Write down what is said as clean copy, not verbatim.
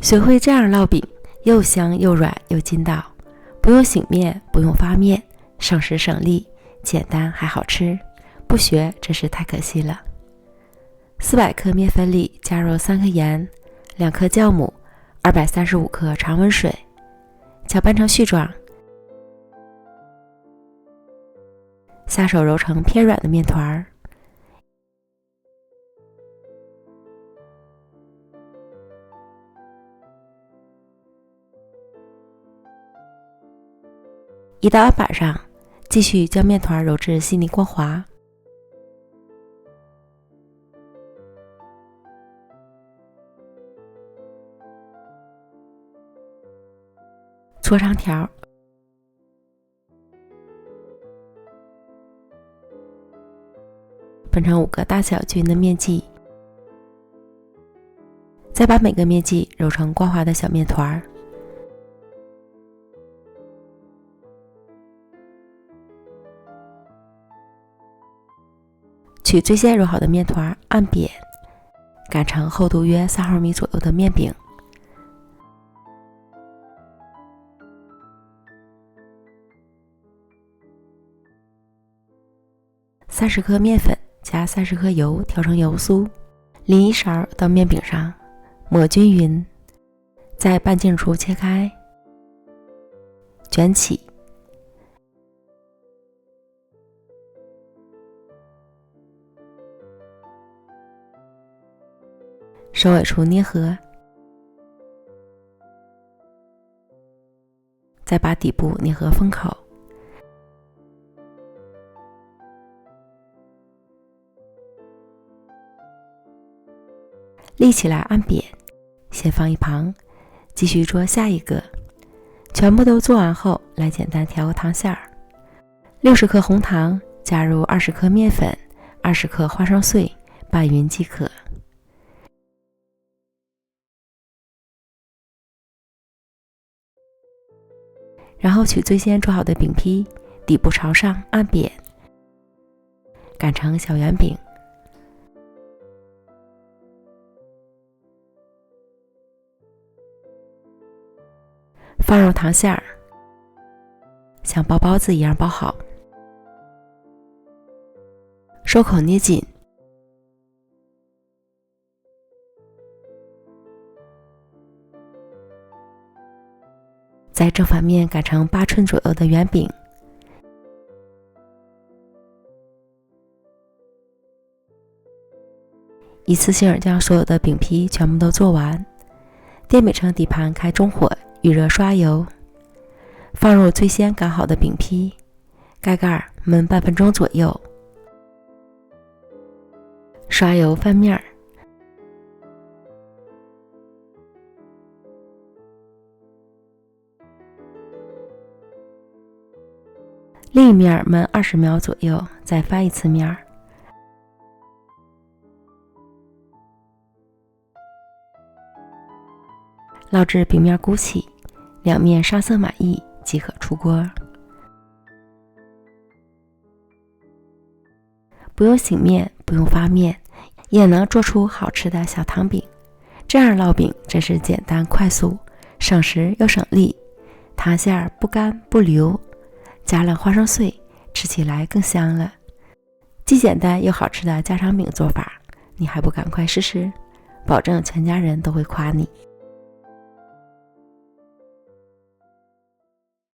学会这样烙饼，又香又软又筋道，不用醒面，不用发面，省时省力，简单还好吃，不学真是太可惜了。400克面粉里加入3克盐、2克酵母、235克常温水，搅拌成絮状，下手揉成偏软的面团，移到案板上，继续将面团揉至细腻光滑。搓长条，分成5个大小均匀的面剂，再把每个面剂揉成光滑的小面团。取最先揉好的面团按扁，擀成厚度约3毫米左右的面饼。30克面粉加30克油调成油酥，淋1勺到面饼上，抹均匀，在半径处切开，卷起，首尾处捏合，再把底部捏合封口。立起来按扁，先放一旁，继续做下一个。全部都做完后，来简单调个糖馅儿。60克红糖，加入20克面粉、20克花生碎，拌匀即可。然后取最先做好的饼坯，底部朝上按扁，擀成小圆饼。放入糖馅儿，像包包子一样包好，收口捏紧，在正反面擀成8寸左右的圆饼，一次性将所有的饼坯全部都做完。电饼铛底盘开中火，预热刷油，放入最先擀好的饼坯，盖盖焖半分钟左右，刷油翻面，另一面焖20秒左右，再翻一次面。烙至饼面鼓起，两面上色满意即可出锅。不用醒面，不用发面，也能做出好吃的小糖饼。这样烙饼真是简单快速，省时又省力，糖馅儿不干不流，加了花生碎，吃起来更香了。既简单又好吃的家常饼做法，你还不赶快试试？保证全家人都会夸你。